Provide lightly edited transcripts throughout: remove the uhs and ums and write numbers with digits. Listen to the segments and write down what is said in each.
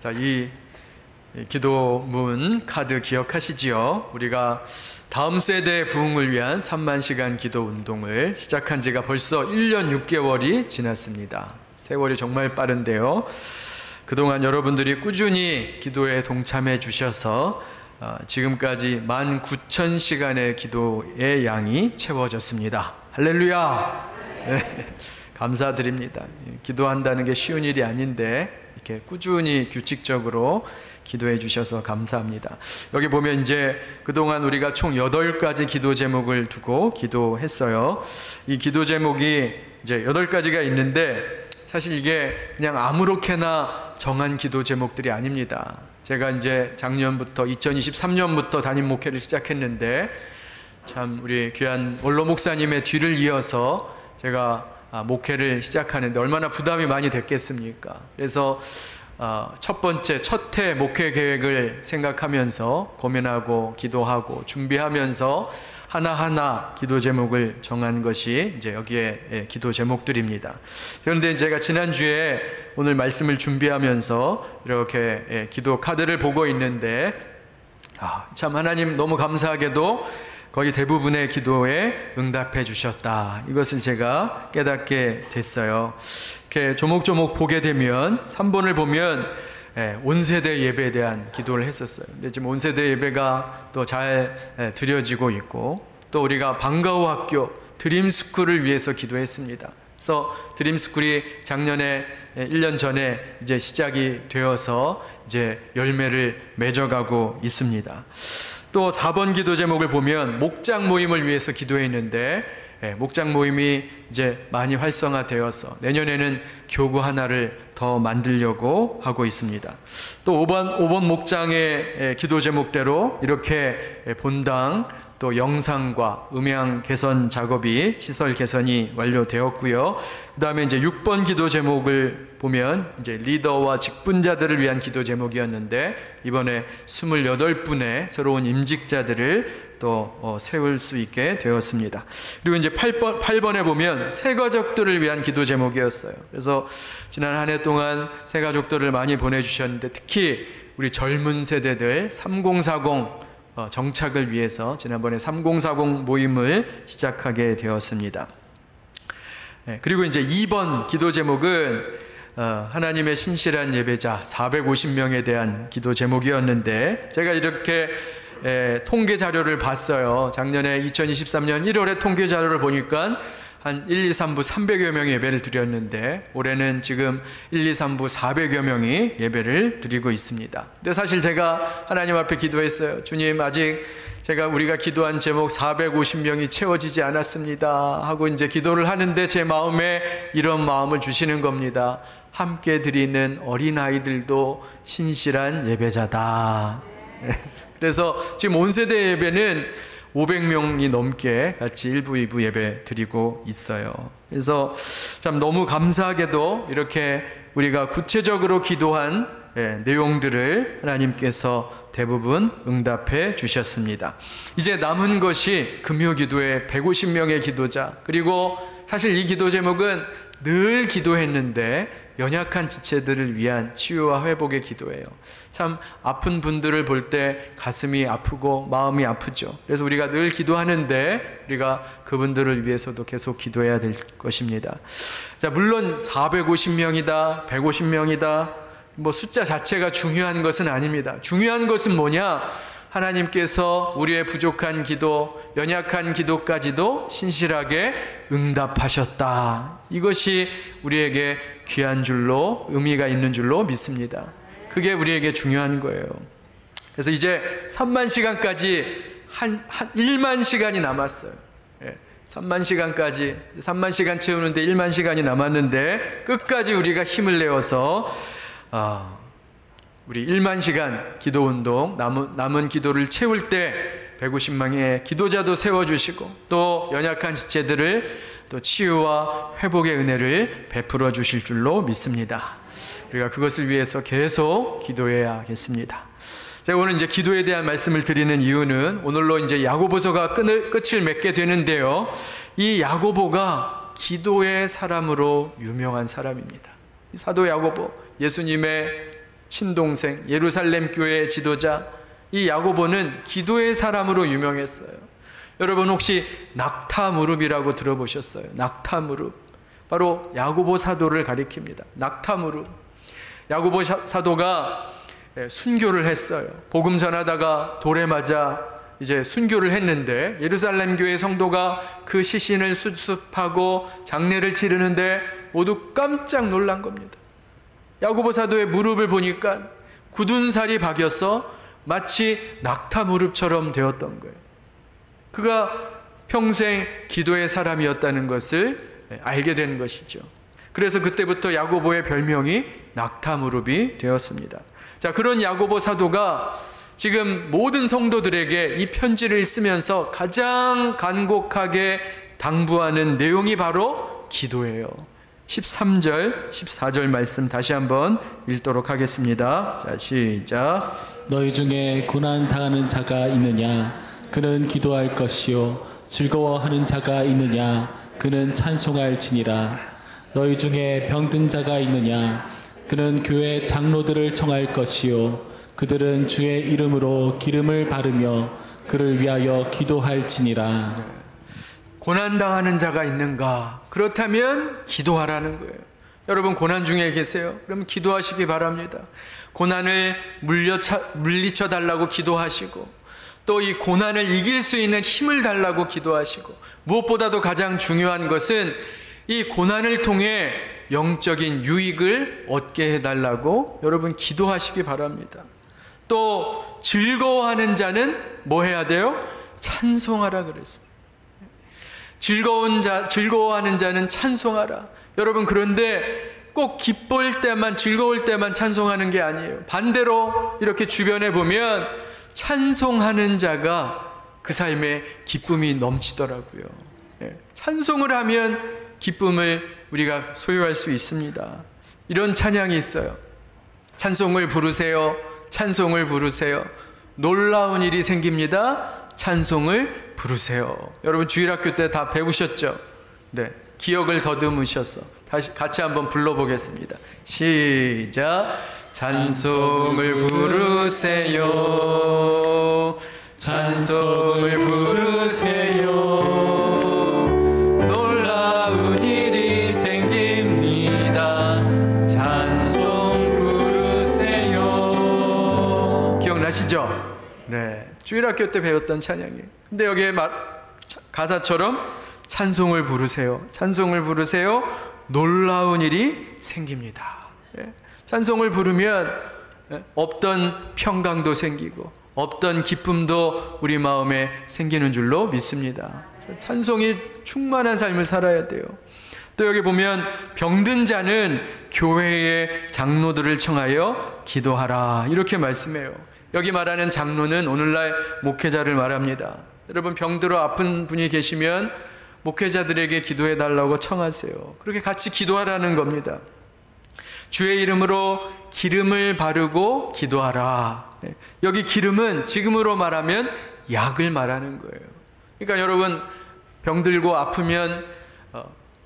자, 이 기도문 카드 기억하시지요? 우리가 다음 세대 부흥을 위한 3만 시간 기도 운동을 시작한 지가 벌써 1년 6개월이 지났습니다. 세월이 정말 빠른데요. 그동안 여러분들이 꾸준히 기도에 동참해 주셔서 지금까지 19,000시간의 기도의 양이 채워졌습니다. 할렐루야! 네, 감사드립니다. 기도한다는 게 쉬운 일이 아닌데 이렇게 꾸준히 규칙적으로 기도해 주셔서 감사합니다. 여기 보면 이제 그동안 우리가 총 8가지 기도 제목을 두고 기도했어요. 이 기도 제목이 이제 8가지가 있는데 사실 이게 그냥 아무렇게나 정한 기도 제목들이 아닙니다. 제가 이제 작년부터 2023년부터 담임 목회를 시작했는데 참 우리 귀한 원로 목사님의 뒤를 이어서 제가 목회를 시작하는데 얼마나 부담이 많이 됐겠습니까? 그래서 첫 번째 첫 해 목회 계획을 생각하면서 고민하고 기도하고 준비하면서 하나하나 기도 제목을 정한 것이 이제 여기에 기도 제목들입니다. 그런데 제가 지난주에 오늘 말씀을 준비하면서 이렇게 기도 카드를 보고 있는데 참 하나님 너무 감사하게도 거의 대부분의 기도에 응답해 주셨다. 이것을 제가 깨닫게 됐어요. 이렇게 조목조목 보게 되면 3번을 보면 온세대 예배에 대한 기도를 했었어요. 근데 지금 온세대 예배가 또 잘 드려지고 있고 또 우리가 방과후 학교 드림스쿨을 위해서 기도했습니다. 그래서 드림스쿨이 작년에 1년 전에 이제 시작이 되어서 이제 열매를 맺어가고 있습니다. 또 4번 기도 제목을 보면 목장 모임을 위해서 기도했는데 목장 모임이 이제 많이 활성화되어서 내년에는 교구 하나를 더 만들려고 하고 있습니다. 또 5번 목장의 기도 제목대로 이렇게 본당 또 영상과 음향 개선 작업이 시설 개선이 완료되었고요. 그 다음에 이제 6번 기도 제목을 보면 이제 리더와 직분자들을 위한 기도 제목이었는데 이번에 28분의 새로운 임직자들을 또 세울 수 있게 되었습니다. 그리고 이제 8번에 보면 새가족들을 위한 기도 제목이었어요. 그래서 지난 한 해 동안 새가족들을 많이 보내주셨는데 특히 우리 젊은 세대들 3040 정착을 위해서 지난번에 3040 모임을 시작하게 되었습니다. 그리고 이제 2번 기도 제목은 하나님의 신실한 예배자 450명에 대한 기도 제목이었는데 제가 이렇게 통계 자료를 봤어요. 작년에 2023년 1월에 통계 자료를 보니까 한 1, 2, 3부 300여 명이 예배를 드렸는데 올해는 지금 1, 2, 3부 400여 명이 예배를 드리고 있습니다. 근데 사실 제가 하나님 앞에 기도했어요. 주님, 아직 우리가 기도한 제목 450명이 채워지지 않았습니다 하고 이제 기도를 하는데 제 마음에 이런 마음을 주시는 겁니다. 함께 드리는 어린아이들도 신실한 예배자다. 그래서 지금 온세대 예배는 500명이 넘게 같이 1부, 2부 예배 드리고 있어요. 그래서 참 너무 감사하게도 이렇게 우리가 구체적으로 기도한 내용들을 하나님께서 대부분 응답해 주셨습니다. 이제 남은 것이 금요기도의 150명의 기도자, 그리고 사실 이 기도 제목은 늘 기도했는데 연약한 지체들을 위한 치유와 회복의 기도예요. 참 아픈 분들을 볼 때 가슴이 아프고 마음이 아프죠. 그래서 우리가 늘 기도하는데 우리가 그분들을 위해서도 계속 기도해야 될 것입니다. 자, 물론 450명이다 150명이다 뭐 숫자 자체가 중요한 것은 아닙니다. 중요한 것은 뭐냐? 하나님께서 우리의 부족한 기도, 연약한 기도까지도 신실하게 응답하셨다. 이것이 우리에게 귀한 줄로, 의미가 있는 줄로 믿습니다. 그게 우리에게 중요한 거예요. 그래서 이제 3만 시간까지 한 1만 시간이 남았어요. 3만 시간까지, 3만 시간 채우는데 1만 시간이 남았는데 끝까지 우리가 힘을 내어서 우리 1만 시간 기도 운동, 남은 기도를 채울 때 150명의 기도자도 세워주시고 또 연약한 지체들을 또 치유와 회복의 은혜를 베풀어 주실 줄로 믿습니다. 우리가 그것을 위해서 계속 기도해야겠습니다. 제가 오늘 이제 기도에 대한 말씀을 드리는 이유는 오늘로 이제 야고보서가 끝을 맺게 되는데요. 이 야고보가 기도의 사람으로 유명한 사람입니다. 이 사도 야고보, 예수님의 친동생, 예루살렘 교회의 지도자, 이 야고보는 기도의 사람으로 유명했어요. 여러분 혹시 낙타무릎이라고 들어보셨어요? 낙타무릎. 바로 야고보 사도를 가리킵니다. 낙타무릎. 야고보 사도가 순교를 했어요. 복음 전하다가 돌에 맞아 이제 순교를 했는데, 예루살렘 교회 성도가 그 시신을 수습하고 장례를 치르는데 모두 깜짝 놀란 겁니다. 야고보 사도의 무릎을 보니까 굳은 살이 박여서 마치 낙타 무릎처럼 되었던 거예요. 그가 평생 기도의 사람이었다는 것을 알게 된 것이죠. 그래서 그때부터 야고보의 별명이 낙타 무릎이 되었습니다. 자, 그런 야고보 사도가 지금 모든 성도들에게 이 편지를 쓰면서 가장 간곡하게 당부하는 내용이 바로 기도예요. 13절, 14절 말씀 다시 한번 읽도록 하겠습니다. 자, 시작. 너희 중에 고난 당하는 자가 있느냐? 그는 기도할 것이요. 즐거워하는 자가 있느냐? 그는 찬송할지니라. 너희 중에 병든 자가 있느냐? 그는 교회 장로들을 청할 것이요. 그들은 주의 이름으로 기름을 바르며 그를 위하여 기도할지니라. 고난당하는 자가 있는가? 그렇다면 기도하라는 거예요. 여러분 고난 중에 계세요? 그럼 기도하시기 바랍니다. 고난을 물리쳐 달라고 기도하시고, 또 이 고난을 이길 수 있는 힘을 달라고 기도하시고, 무엇보다도 가장 중요한 것은 이 고난을 통해 영적인 유익을 얻게 해달라고 여러분 기도하시기 바랍니다. 또 즐거워하는 자는 뭐 해야 돼요? 찬송하라 그랬어요. 즐거워하는 자는 찬송하라. 여러분 그런데 꼭 기쁠 때만, 즐거울 때만 찬송하는 게 아니에요. 반대로 이렇게 주변에 보면 찬송하는 자가 그 삶에 기쁨이 넘치더라고요. 찬송을 하면 기쁨을 우리가 소유할 수 있습니다. 이런 찬양이 있어요. 찬송을 부르세요. 찬송을 부르세요. 놀라운 일이 생깁니다. 찬송을 부르세요. 여러분 주일학교 때 다 배우셨죠? 네, 기억을 더듬으셔서 다시 같이 한번 불러보겠습니다. 시작. 찬송을 부르세요. 찬송을 부르세요. 놀라운 일이 생깁니다. 찬송 부르세요. 기억나시죠? 네, 주일학교 때 배웠던 찬양이에요. 근데 여기에 가사처럼 찬송을 부르세요. 찬송을 부르세요. 놀라운 일이 생깁니다. 찬송을 부르면 없던 평강도 생기고 없던 기쁨도 우리 마음에 생기는 줄로 믿습니다. 찬송이 충만한 삶을 살아야 돼요. 또 여기 보면 병든 자는 교회의 장로들을 청하여 기도하라 이렇게 말씀해요. 여기 말하는 장로는 오늘날 목회자를 말합니다. 여러분 병들어 아픈 분이 계시면 목회자들에게 기도해 달라고 청하세요. 그렇게 같이 기도하라는 겁니다. 주의 이름으로 기름을 바르고 기도하라. 여기 기름은 지금으로 말하면 약을 말하는 거예요. 그러니까 여러분 병들고 아프면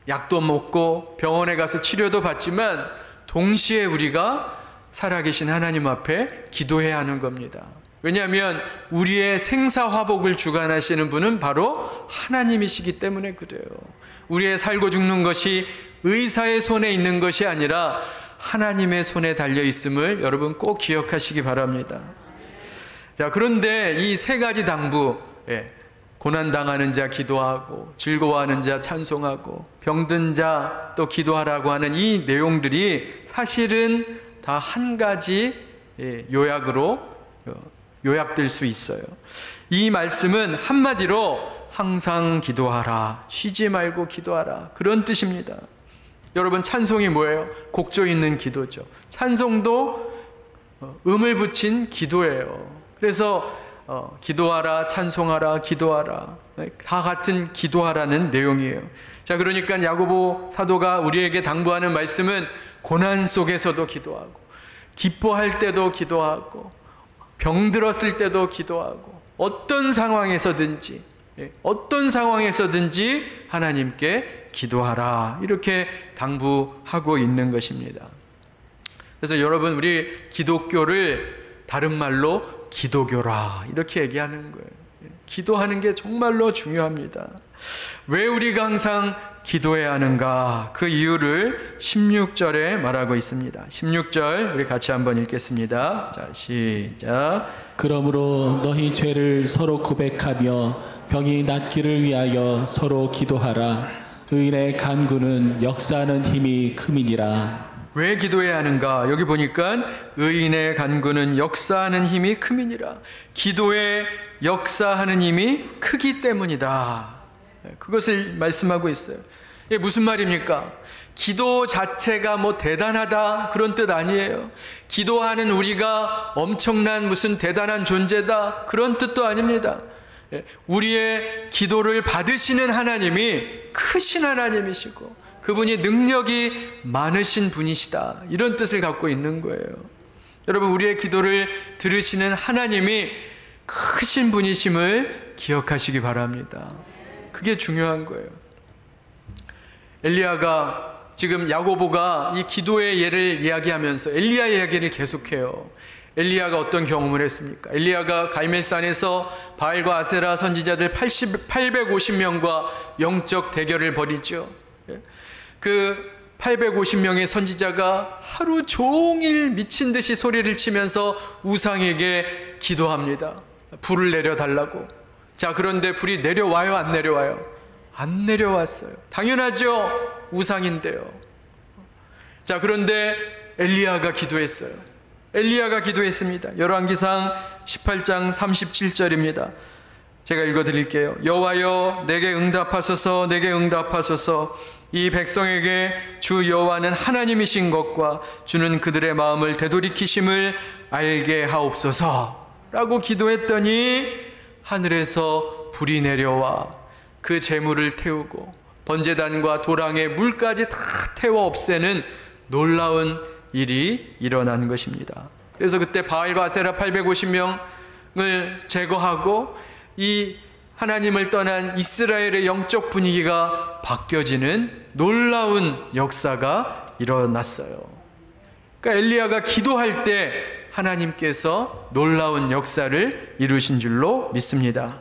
약도 먹고 병원에 가서 치료도 받지만 동시에 우리가 살아계신 하나님 앞에 기도해야 하는 겁니다. 왜냐하면 우리의 생사화복을 주관하시는 분은 바로 하나님이시기 때문에 그래요. 우리의 살고 죽는 것이 의사의 손에 있는 것이 아니라 하나님의 손에 달려 있음을 여러분 꼭 기억하시기 바랍니다. 자, 그런데 이 세 가지 당부, 고난당하는 자 기도하고, 즐거워하는 자 찬송하고, 병든 자 또 기도하라고 하는 이 내용들이 사실은 다 한 가지 요약으로 요약될 수 있어요. 이 말씀은 한마디로 항상 기도하라, 쉬지 말고 기도하라, 그런 뜻입니다. 여러분 찬송이 뭐예요? 곡조 있는 기도죠. 찬송도 음을 붙인 기도예요. 그래서 기도하라, 찬송하라, 기도하라, 다 같은 기도하라는 내용이에요. 자, 그러니까 야고보 사도가 우리에게 당부하는 말씀은 고난 속에서도 기도하고, 기뻐할 때도 기도하고, 병들었을 때도 기도하고, 어떤 상황에서든지 하나님께 기도하라, 이렇게 당부하고 있는 것입니다. 그래서 여러분, 우리 기독교를 다른 말로 기도교라 이렇게 얘기하는 거예요. 기도하는 게 정말로 중요합니다. 왜 우리가 항상 기도해야 하는가? 그 이유를 16절에 말하고 있습니다. 16절 우리 같이 한번 읽겠습니다. 자, 시작. 그러므로 너희 죄를 서로 고백하며 병이 낫기를 위하여 서로 기도하라. 의인의 간구는 역사하는 힘이 큼이니라. 왜 기도해야 하는가? 여기 보니까 의인의 간구는 역사하는 힘이 큼이니라. 기도의 역사하는 힘이 크기 때문이다. 그것을 말씀하고 있어요. 이게 무슨 말입니까? 기도 자체가 뭐 대단하다 그런 뜻 아니에요. 기도하는 우리가 엄청난 무슨 대단한 존재다 그런 뜻도 아닙니다. 우리의 기도를 받으시는 하나님이 크신 하나님이시고 그분이 능력이 많으신 분이시다 이런 뜻을 갖고 있는 거예요. 여러분, 우리의 기도를 들으시는 하나님이 크신 분이심을 기억하시기 바랍니다. 그게 중요한 거예요. 엘리야가 지금 야고보가 이 기도의 예를 이야기하면서 엘리야 이야기를 계속해요. 엘리야가 어떤 경험을 했습니까? 엘리야가 갈멜산에서 바알과 아세라 선지자들 850명과 영적 대결을 벌이죠. 그 850명의 선지자가 하루 종일 미친 듯이 소리를 치면서 우상에게 기도합니다. 불을 내려달라고. 자, 그런데 불이 내려와요, 안 내려와요? 안 내려왔어요. 당연하죠. 우상인데요. 자, 그런데 엘리야가 기도했어요. 엘리야가 기도했습니다. 열왕기상 18장 37절입니다. 제가 읽어드릴게요. 여호와여, 내게 응답하소서, 내게 응답하소서. 이 백성에게 주 여호와는 하나님이신 것과 주는 그들의 마음을 되돌이키심을 알게 하옵소서 라고 기도했더니 하늘에서 불이 내려와 그 재물을 태우고 번제단과 도랑의 물까지 다 태워 없애는 놀라운 일이 일어난 것입니다. 그래서 그때 바알과 아세라 850명을 제거하고 이 하나님을 떠난 이스라엘의 영적 분위기가 바뀌어지는 놀라운 역사가 일어났어요. 그러니까 엘리야가 기도할 때 하나님께서 놀라운 역사를 이루신 줄로 믿습니다.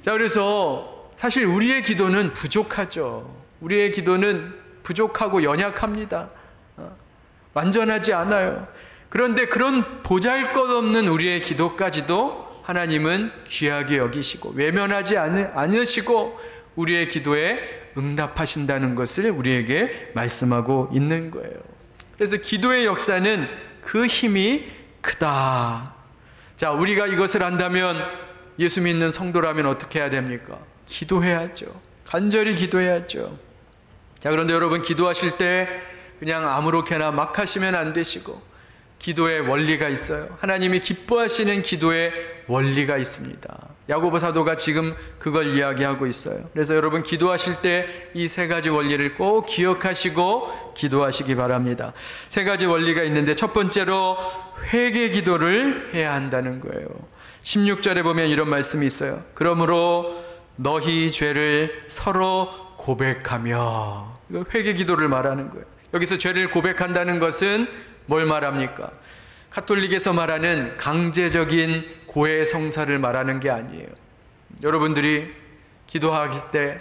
자, 그래서 사실 우리의 기도는 부족하죠. 우리의 기도는 부족하고 연약합니다. 완전하지 않아요. 그런데 그런 보잘것없는 우리의 기도까지도 하나님은 귀하게 여기시고 외면하지 않으시고 우리의 기도에 응답하신다는 것을 우리에게 말씀하고 있는 거예요. 그래서 기도의 역사는 그 힘이 크다. 자, 우리가 이것을 안다면 예수 믿는 성도라면 어떻게 해야 됩니까? 기도해야죠. 간절히 기도해야죠. 자, 그런데 여러분, 기도하실 때 그냥 아무렇게나 막 하시면 안 되시고 기도의 원리가 있어요. 하나님이 기뻐하시는 기도의 원리가 있습니다. 야고보 사도가 지금 그걸 이야기하고 있어요. 그래서 여러분, 기도하실 때 이 세 가지 원리를 꼭 기억하시고 기도하시기 바랍니다. 세 가지 원리가 있는데 첫 번째로 회개 기도를 해야 한다는 거예요. 16절에 보면 이런 말씀이 있어요. 그러므로 너희 죄를 서로 고백하며. 이거 회개 기도를 말하는 거예요. 여기서 죄를 고백한다는 것은 뭘 말합니까? 가톨릭에서 말하는 강제적인 고해 성사를 말하는 게 아니에요. 여러분들이 기도하실 때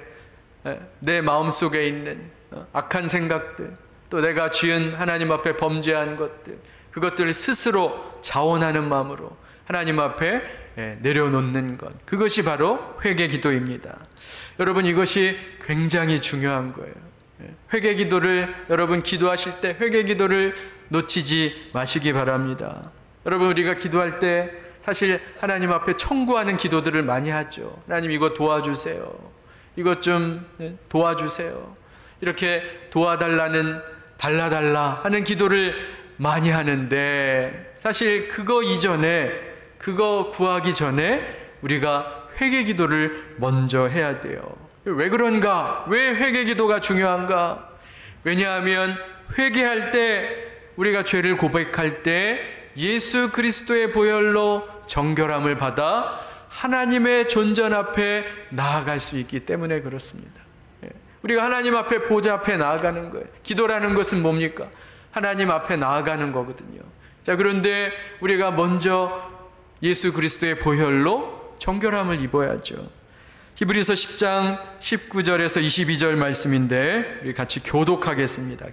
내 마음속에 있는 악한 생각들, 또 내가 지은 하나님 앞에 범죄한 것들, 그것들을 스스로 자원하는 마음으로 하나님 앞에 내려놓는 것, 그것이 바로 회개 기도입니다. 여러분, 이것이 굉장히 중요한 거예요. 회개 기도를 여러분 기도하실 때 회개 기도를 놓치지 마시기 바랍니다. 여러분, 우리가 기도할 때 사실 하나님 앞에 청구하는 기도들을 많이 하죠. 하나님, 이거 도와주세요. 이것 좀 도와주세요. 이렇게 도와달라는 달라달라 하는 기도를 많이 하는데 사실 그거 이전에, 그거 구하기 전에 우리가 회개 기도를 먼저 해야 돼요. 왜 그런가? 왜 회개 기도가 중요한가? 왜냐하면 회개할 때, 우리가 죄를 고백할 때 예수 그리스도의 보혈로 정결함을 받아 하나님의 존전 앞에 나아갈 수 있기 때문에 그렇습니다. 우리가 하나님 앞에, 보좌 앞에 나아가는 거예요. 기도라는 것은 뭡니까? 하나님 앞에 나아가는 거거든요. 자, 그런데 우리가 먼저 예수 그리스도의 보혈로 정결함을 입어야죠. 히브리서 10장 19절에서 22절 말씀인데 우리 같이 교독하겠습니다.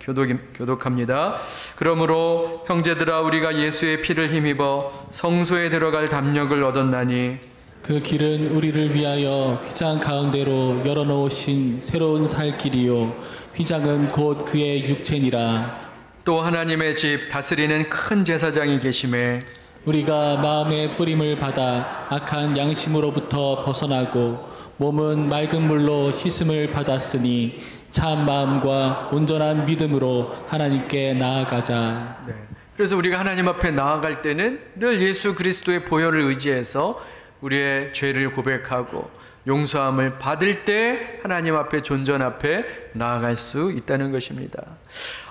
교독합니다. 그러므로 형제들아 우리가 예수의 피를 힘입어 성소에 들어갈 담력을 얻었나니 그 길은 우리를 위하여 휘장 가운데로 열어놓으신 새로운 살 길이요 휘장은 곧 그의 육체니라. 또 하나님의 집 다스리는 큰 제사장이 계심에 우리가 마음의 뿌림을 받아 악한 양심으로부터 벗어나고 몸은 맑은 물로 씻음을 받았으니 참 마음과 온전한 믿음으로 하나님께 나아가자. 네. 그래서 우리가 하나님 앞에 나아갈 때는 늘 예수 그리스도의 보혈을 의지해서 우리의 죄를 고백하고 용서함을 받을 때 하나님 앞에 존전 앞에 나아갈 수 있다는 것입니다.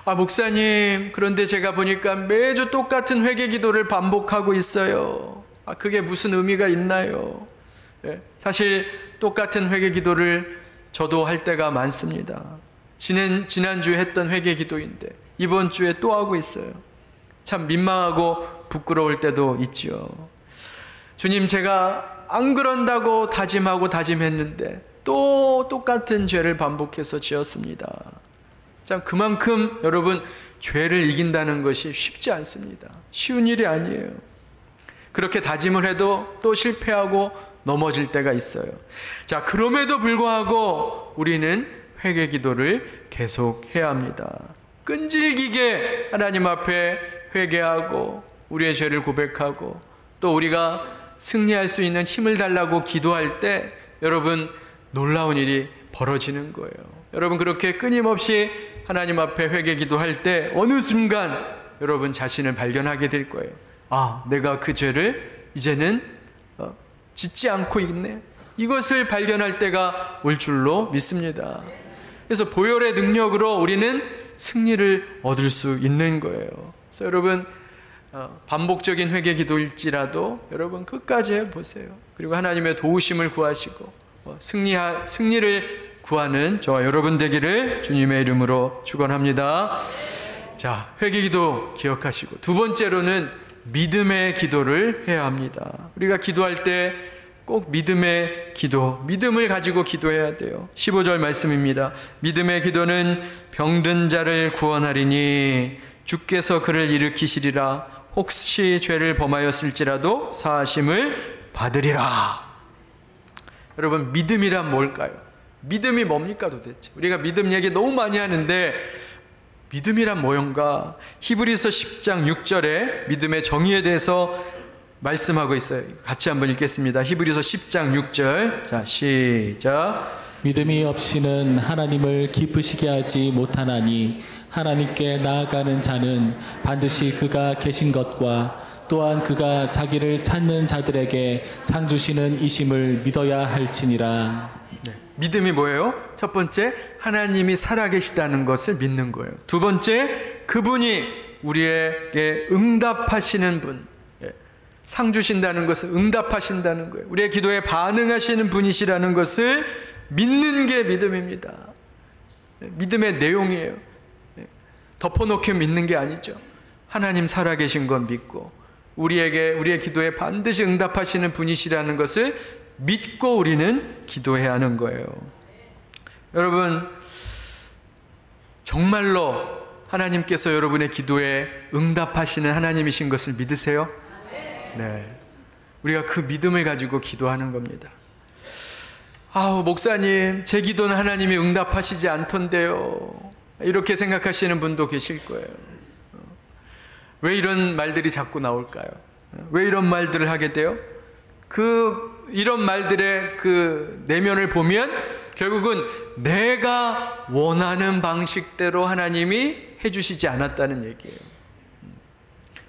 아, 목사님, 그런데 제가 보니까 매주 똑같은 회개 기도를 반복하고 있어요. 아, 그게 무슨 의미가 있나요? 네, 사실 똑같은 회개 기도를 저도 할 때가 많습니다. 지난주에 했던 회개 기도인데 이번 주에 또 하고 있어요. 참 민망하고 부끄러울 때도 있죠. 주님, 제가 안 그런다고 다짐하고 다짐했는데 또 똑같은 죄를 반복해서 지었습니다. 참 그만큼 여러분 죄를 이긴다는 것이 쉽지 않습니다. 쉬운 일이 아니에요. 그렇게 다짐을 해도 또 실패하고 넘어질 때가 있어요. 자, 그럼에도 불구하고 우리는 회개 기도를 계속해야 합니다. 끈질기게 하나님 앞에 회개하고 우리의 죄를 고백하고 또 우리가 승리할 수 있는 힘을 달라고 기도할 때 여러분 놀라운 일이 벌어지는 거예요. 여러분 그렇게 끊임없이 하나님 앞에 회개 기도할 때 어느 순간 여러분 자신을 발견하게 될 거예요. 아, 내가 그 죄를 이제는 짓지 않고 있네. 이것을 발견할 때가 올 줄로 믿습니다. 그래서 보혈의 능력으로 우리는 승리를 얻을 수 있는 거예요. 그래서 여러분 반복적인 회개 기도일지라도 여러분 끝까지 해보세요. 그리고 하나님의 도우심을 구하시고 승리를 구하는 저와 여러분 되기를 주님의 이름으로 축원합니다. 자, 회개 기도 기억하시고 두 번째로는 믿음의 기도를 해야 합니다. 우리가 기도할 때 꼭 믿음의 기도, 믿음을 가지고 기도해야 돼요. 15절 말씀입니다. 믿음의 기도는 병든 자를 구원하리니 주께서 그를 일으키시리라. 혹시 죄를 범하였을지라도 사하심을 받으리라. 여러분, 믿음이란 뭘까요? 믿음이 뭡니까 도대체? 우리가 믿음 얘기 너무 많이 하는데 믿음이란 뭐인가? 히브리서 10장 6절에 믿음의 정의에 대해서 말씀하고 있어요. 같이 한번 읽겠습니다. 히브리서 10장 6절. 자, 시작. 믿음이 없이는 하나님을 기쁘시게 하지 못하나니 하나님께 나아가는 자는 반드시 그가 계신 것과 또한 그가 자기를 찾는 자들에게 상 주시는 이심을 믿어야 할지니라. 네. 믿음이 뭐예요? 첫 번째, 하나님이 살아계시다는 것을 믿는 거예요. 두 번째, 그분이 우리에게 응답하시는 분, 상 주신다는 것을 응답하신다는 거예요. 우리의 기도에 반응하시는 분이시라는 것을 믿는 게 믿음입니다. 믿음의 내용이에요. 덮어놓게 믿는 게 아니죠. 하나님 살아계신 건 믿고 우리의 기도에 반드시 응답하시는 분이시라는 것을 믿고 우리는 기도해야 하는 거예요. 여러분, 정말로 하나님께서 여러분의 기도에 응답하시는 하나님이신 것을 믿으세요? 네. 우리가 그 믿음을 가지고 기도하는 겁니다. 아우, 목사님, 제 기도는 하나님이 응답하시지 않던데요. 이렇게 생각하시는 분도 계실 거예요. 왜 이런 말들이 자꾸 나올까요? 왜 이런 말들을 하게 돼요? 이런 말들의 그 내면을 보면 결국은 내가 원하는 방식대로 하나님이 해주시지 않았다는 얘기예요.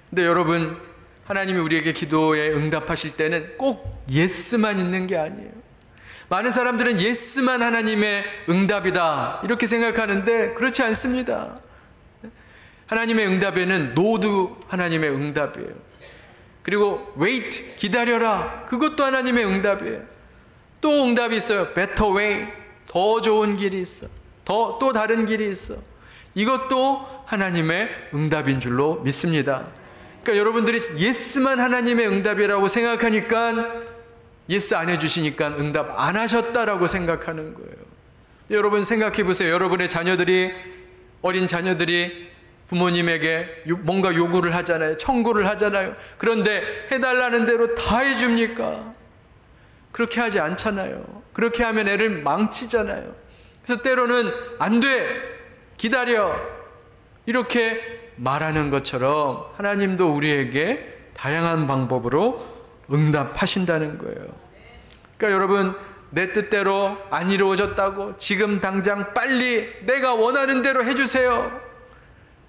근데 여러분, 하나님이 우리에게 기도에 응답하실 때는 꼭 예스만 있는 게 아니에요. 많은 사람들은 예스만 하나님의 응답이다 이렇게 생각하는데 그렇지 않습니다. 하나님의 응답에는 노도 하나님의 응답이에요. 그리고 wait, 기다려라, 그것도 하나님의 응답이에요. 또 응답이 있어요. better way, 더 좋은 길이 있어. 또 다른 길이 있어. 이것도 하나님의 응답인 줄로 믿습니다. 그러니까 여러분들이 예스만 하나님의 응답이라고 생각하니까 예스 안 해주시니까 응답 안 하셨다라고 생각하는 거예요. 여러분 생각해 보세요. 여러분의 자녀들이, 어린 자녀들이 부모님에게 뭔가 요구를 하잖아요. 청구를 하잖아요. 그런데 해달라는 대로 다 해줍니까? 그렇게 하지 않잖아요. 그렇게 하면 애를 망치잖아요. 그래서 때로는 안 돼, 기다려, 이렇게 말하는 것처럼 하나님도 우리에게 다양한 방법으로 응답하신다는 거예요. 그러니까 여러분, 내 뜻대로 안 이루어졌다고 지금 당장 빨리 내가 원하는 대로 해주세요,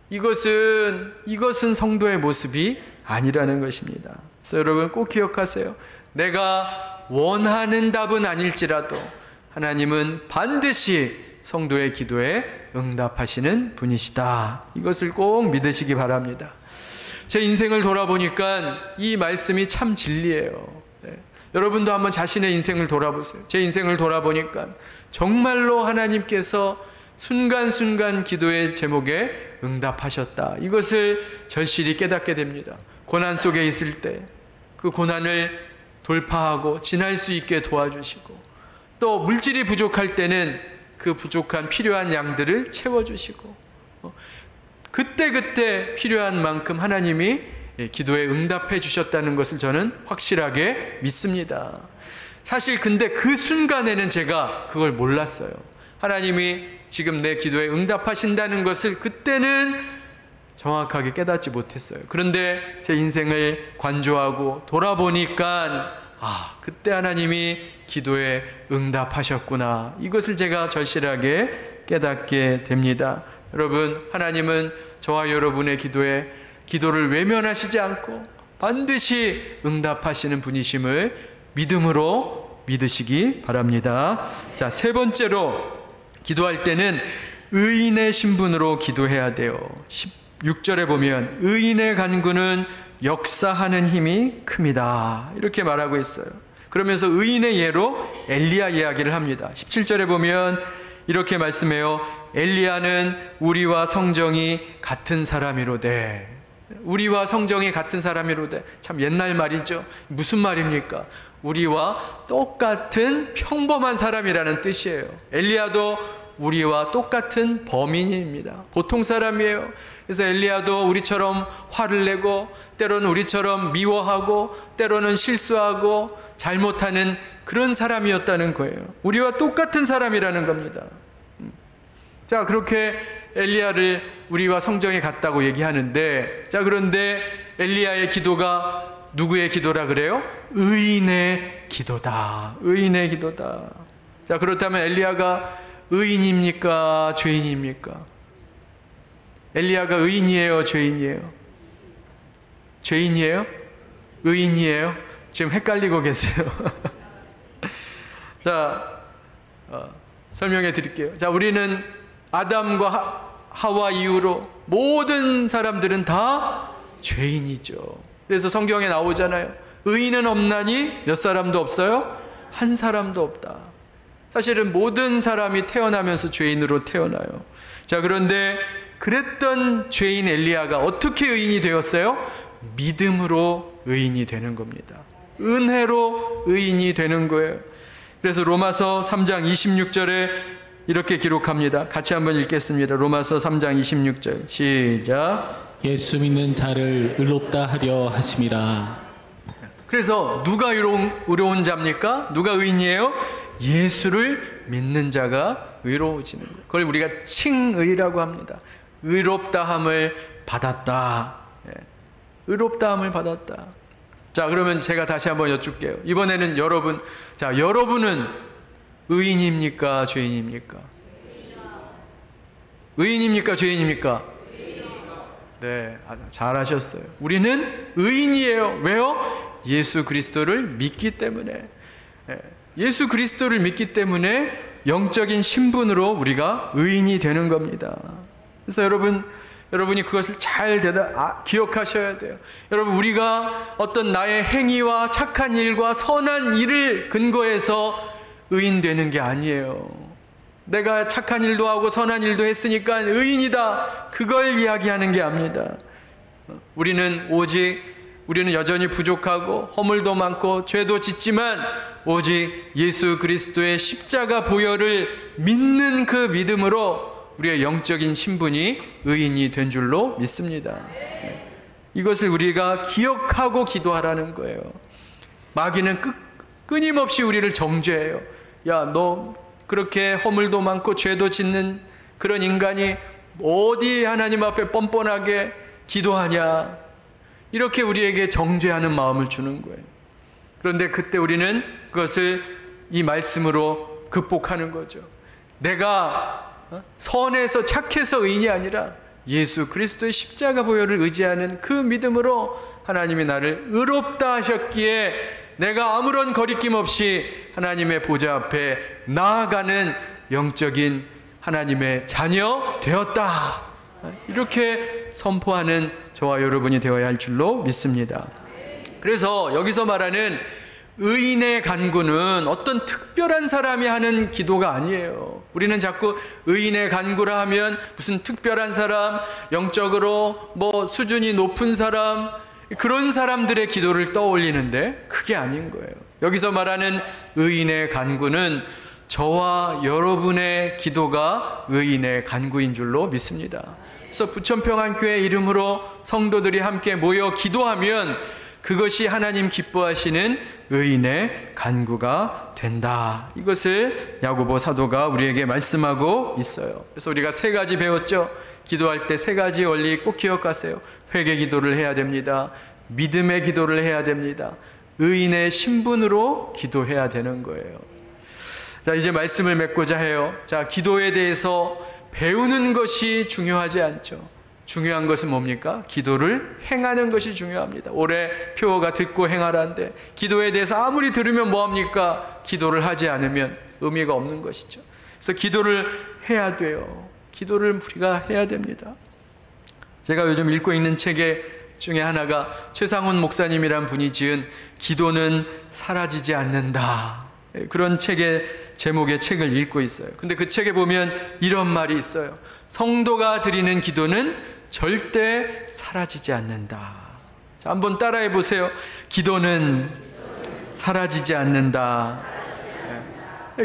이것은 성도의 모습이 아니라는 것입니다. 그래서 여러분 꼭 기억하세요. 내가 원하는 답은 아닐지라도 하나님은 반드시 성도의 기도에 응답하시는 분이시다. 이것을 꼭 믿으시기 바랍니다. 제 인생을 돌아보니까 이 말씀이 참 진리예요. 네. 여러분도 한번 자신의 인생을 돌아보세요. 제 인생을 돌아보니까 정말로 하나님께서 순간순간 기도의 제목에 응답하셨다. 이것을 절실히 깨닫게 됩니다. 고난 속에 있을 때 그 고난을 돌파하고 지날 수 있게 도와주시고, 또 물질이 부족할 때는 그 부족한 필요한 양들을 채워주시고, 그때 필요한 만큼 하나님이 기도에 응답해 주셨다는 것을 저는 확실하게 믿습니다. 사실 근데 그 순간에는 제가 그걸 몰랐어요. 하나님이 지금 내 기도에 응답하신다는 것을 그때는 정확하게 깨닫지 못했어요. 그런데 제 인생을 관조하고 돌아보니까 그때 하나님이 기도에 응답하셨구나. 이것을 제가 절실하게 깨닫게 됩니다. 여러분, 하나님은 저와 여러분의 기도를 외면하시지 않고 반드시 응답하시는 분이심을 믿음으로 믿으시기 바랍니다. 자, 세 번째로 기도할 때는 의인의 신분으로 기도해야 돼요. 16절에 보면 의인의 간구는 역사하는 힘이 큽니다. 이렇게 말하고 있어요. 그러면서 의인의 예로 엘리야 이야기를 합니다. 17절에 보면 이렇게 말씀해요. 엘리야는 우리와 성정이 같은 사람이로되. 우리와 성정이 같은 사람이로되. 참 옛날 말이죠. 무슨 말입니까? 우리와 똑같은 평범한 사람이라는 뜻이에요. 엘리야도 우리와 똑같은 범인입니다. 보통 사람이에요. 그래서 엘리야도 우리처럼 화를 내고, 때로는 우리처럼 미워하고, 때로는 실수하고 잘못하는 그런 사람이었다는 거예요. 우리와 똑같은 사람이라는 겁니다. 자, 그렇게 엘리야를 우리와 성정이 같다고 얘기하는데, 자, 그런데 엘리야의 기도가 누구의 기도라 그래요? 의인의 기도다. 의인의 기도다. 자, 그렇다면 엘리야가 의인입니까? 죄인입니까? 엘리야가 의인이에요? 죄인이에요? 죄인이에요? 의인이에요? 지금 헷갈리고 계세요. 자, 설명해 드릴게요. 자, 우리는 아담과 하와 이후로 모든 사람들은 다 죄인이죠. 그래서 성경에 나오잖아요. 의인은 없나니 몇 사람도 없어요? 한 사람도 없다. 사실은 모든 사람이 태어나면서 죄인으로 태어나요. 자, 그런데 그랬던 죄인 엘리야가 어떻게 의인이 되었어요? 믿음으로 의인이 되는 겁니다. 은혜로 의인이 되는 거예요. 그래서 로마서 3장 26절에 이렇게 기록합니다. 같이 한번 읽겠습니다. 로마서 3장 26절 시작. 예수 믿는 자를 의롭다 하려 하심이라. 그래서 누가 의로운 자입니까? 누가 의인이에요? 예수를 믿는 자가 의로워지는 거예요. 그걸 우리가 칭의라고 합니다. 의롭다함을 받았다. 의롭다함을 받았다. 자, 그러면 제가 다시 한번 여쭙게요. 이번에는 여러분은 의인입니까? 죄인입니까? 의인입니까? 죄인입니까? 네, 잘하셨어요. 우리는 의인이에요. 왜요? 예수 그리스도를 믿기 때문에. 예수 그리스도를 믿기 때문에 영적인 신분으로 우리가 의인이 되는 겁니다. 그래서 여러분이 그것을 잘 기억하셔야 돼요. 여러분, 우리가 어떤 나의 행위와 착한 일과 선한 일을 근거해서 의인되는 게 아니에요. 내가 착한 일도 하고 선한 일도 했으니까 의인이다, 그걸 이야기하는 게 아닙니다. 우리는 여전히 부족하고 허물도 많고 죄도 짓지만 오직 예수 그리스도의 십자가 보혈을 믿는 그 믿음으로 우리의 영적인 신분이 의인이 된 줄로 믿습니다. 이것을 우리가 기억하고 기도하라는 거예요. 마귀는 끊임없이 우리를 정죄해요. 야, 너 그렇게 허물도 많고 죄도 짓는 그런 인간이 어디 하나님 앞에 뻔뻔하게 기도하냐, 이렇게 우리에게 정죄하는 마음을 주는 거예요. 그런데 그때 우리는 그것을 이 말씀으로 극복하는 거죠. 내가 선해서 착해서 의인이 아니라 예수 그리스도의 십자가 보혈을 의지하는 그 믿음으로 하나님이 나를 의롭다 하셨기에 내가 아무런 거리낌 없이 하나님의 보좌 앞에 나아가는 영적인 하나님의 자녀 되었다, 이렇게 선포하는 저와 여러분이 되어야 할 줄로 믿습니다. 그래서 여기서 말하는 의인의 간구는 어떤 특별한 사람이 하는 기도가 아니에요. 우리는 자꾸 의인의 간구라 하면 무슨 특별한 사람, 영적으로 수준이 높은 사람, 그런 사람들의 기도를 떠올리는데 그게 아닌 거예요. 여기서 말하는 의인의 간구는 저와 여러분의 기도가 의인의 간구인 줄로 믿습니다. 그래서 부천평안교회 이름으로 성도들이 함께 모여 기도하면 그것이 하나님 기뻐하시는 의인의 간구가 된다. 이것을 야고보 사도가 우리에게 말씀하고 있어요. 그래서 우리가 3가지 배웠죠. 기도할 때 3가지 원리 꼭 기억하세요. 회개 기도를 해야 됩니다. 믿음의 기도를 해야 됩니다. 의인의 신분으로 기도해야 되는 거예요. 자, 이제 말씀을 맺고자 해요. 자, 기도에 대해서 배우는 것이 중요하지 않죠. 중요한 것은 뭡니까? 기도를 행하는 것이 중요합니다. 올해 표어가 듣고 행하라는데 기도에 대해서 아무리 들으면 뭐합니까? 기도를 하지 않으면 의미가 없는 것이죠. 그래서 기도를 해야 돼요. 기도를 우리가 해야 됩니다. 제가 요즘 읽고 있는 책 중에 하나가 최상훈 목사님이란 분이 지은 기도는 사라지지 않는다, 그런 제목의 책을 읽고 있어요. 근데 그 책에 보면 이런 말이 있어요. 성도가 드리는 기도는 절대 사라지지 않는다. 자, 한번 따라해 보세요. 기도는 사라지지 않는다.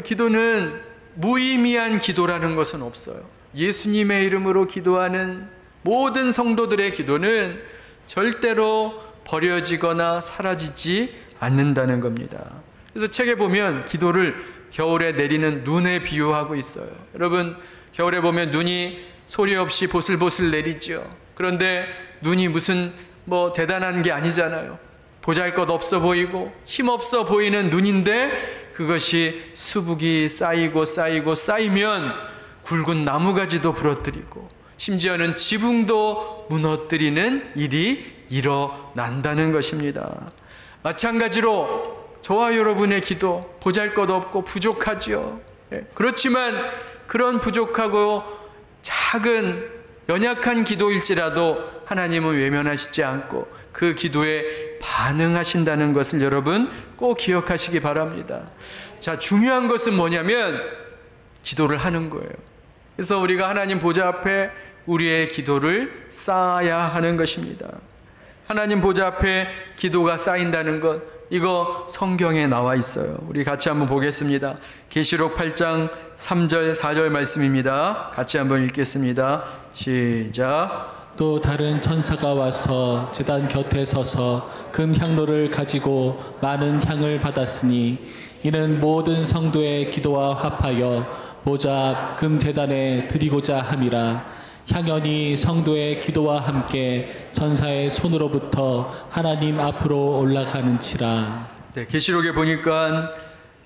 기도는 무의미한 기도라는 것은 없어요. 예수님의 이름으로 기도하는 모든 성도들의 기도는 절대로 버려지거나 사라지지 않는다는 겁니다. 그래서 책에 보면 기도를 겨울에 내리는 눈에 비유하고 있어요. 여러분, 겨울에 보면 눈이 소리 없이 보슬보슬 내리죠. 그런데 눈이 무슨 대단한 게 아니잖아요. 보잘것없어 보이고 힘없어 보이는 눈인데 그것이 수북이 쌓이고 쌓이면 굵은 나무가지도 부러뜨리고 심지어는 지붕도 무너뜨리는 일이 일어난다는 것입니다. 마찬가지로 저와 여러분의 기도 보잘것없고 부족하지요. 그렇지만 그런 부족하고 작은 연약한 기도일지라도 하나님은 외면하시지 않고 그 기도에 반응하신다는 것을 여러분 꼭 기억하시기 바랍니다. 자, 중요한 것은 뭐냐면 기도를 하는 거예요. 그래서 우리가 하나님 보좌 앞에 우리의 기도를 쌓아야 하는 것입니다. 하나님 보좌 앞에 기도가 쌓인다는 것, 이거 성경에 나와 있어요. 우리 같이 한번 보겠습니다. 계시록 8장 3절 4절 말씀입니다. 같이 한번 읽겠습니다. 시작. 또 다른 천사가 와서 제단 곁에 서서 금 향로를 가지고 많은 향을 받았으니 이는 모든 성도의 기도와 합하여 보좌 앞 금 제단에 드리고자 함이라. 향연이 성도의 기도와 함께 천사의 손으로부터 하나님 앞으로 올라가는치라. 네, 계시록에 보니까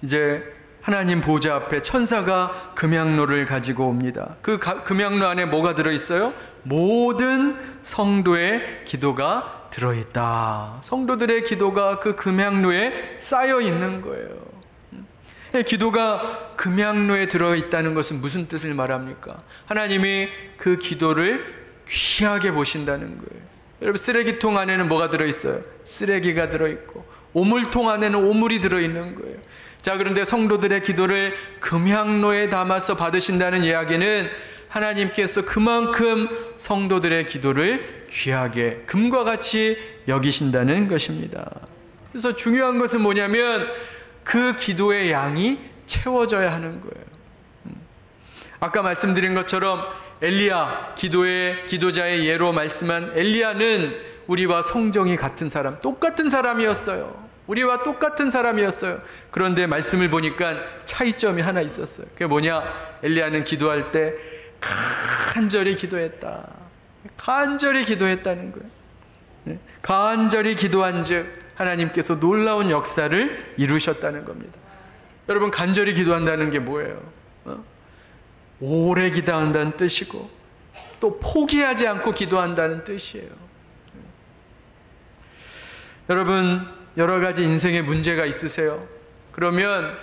이제 하나님 보좌 앞에 천사가 금향로를 가지고 옵니다. 그 금향로 안에 뭐가 들어있어요? 모든 성도의 기도가 들어있다. 성도들의 기도가 그 금향로에 쌓여 있는 거예요. 기도가 금향로에 들어있다는 것은 무슨 뜻을 말합니까? 하나님이 그 기도를 귀하게 보신다는 거예요. 여러분, 쓰레기통 안에는 뭐가 들어있어요? 쓰레기가 들어있고 오물통 안에는 오물이 들어있는 거예요. 자, 그런데 성도들의 기도를 금향로에 담아서 받으신다는 이야기는 하나님께서 그만큼 성도들의 기도를 귀하게 금과 같이 여기신다는 것입니다. 그래서 중요한 것은 뭐냐면 그 기도의 양이 채워져야 하는 거예요. 아까 말씀드린 것처럼 엘리야, 기도자의 예로 말씀한 엘리야는 우리와 성정이 같은 사람, 똑같은 사람이었어요. 우리와 똑같은 사람이었어요. 그런데 말씀을 보니까 차이점이 하나 있었어요. 그게 뭐냐? 엘리야는 기도할 때 간절히 기도했다. 간절히 기도했다는 거예요. 간절히 기도한 즉 하나님께서 놀라운 역사를 이루셨다는 겁니다. 여러분, 간절히 기도한다는 게 뭐예요? 오래 기도한다는 뜻이고 또 포기하지 않고 기도한다는 뜻이에요. 여러분, 여러 가지 인생에 문제가 있으세요. 그러면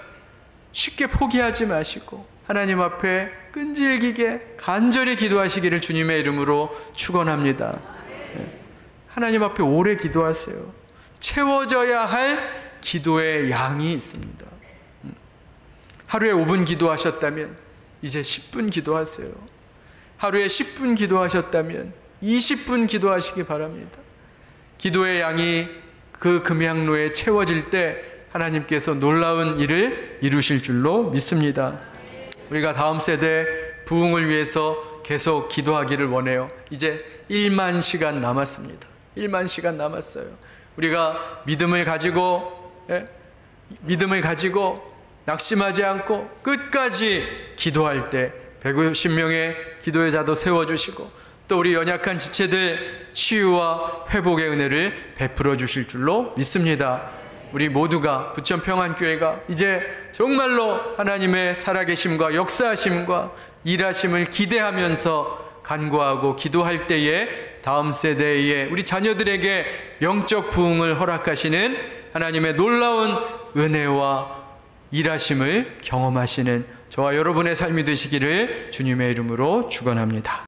쉽게 포기하지 마시고 하나님 앞에 끈질기게 간절히 기도하시기를 주님의 이름으로 축원합니다. 하나님 앞에 오래 기도하세요. 채워져야 할 기도의 양이 있습니다. 하루에 5분 기도하셨다면 이제 10분 기도하세요. 하루에 10분 기도하셨다면 20분 기도하시기 바랍니다. 기도의 양이 그 금향로에 채워질 때 하나님께서 놀라운 일을 이루실 줄로 믿습니다. 우리가 다음 세대 부흥을 위해서 계속 기도하기를 원해요. 이제 1만 시간 남았습니다. 1만 시간 남았어요. 우리가 믿음을 가지고 낙심하지 않고 끝까지 기도할 때 150명의 기도의 자도 세워주시고 또 우리 연약한 지체들 치유와 회복의 은혜를 베풀어 주실 줄로 믿습니다. 우리 모두가 부천평안교회가 이제 정말로 하나님의 살아계심과 역사하심과 일하심을 기대하면서 간구하고 기도할 때에 다음 세대에 우리 자녀들에게 영적 부흥을 허락하시는 하나님의 놀라운 은혜와 일하심을 경험하시는 저와 여러분의 삶이 되시기를 주님의 이름으로 축원합니다.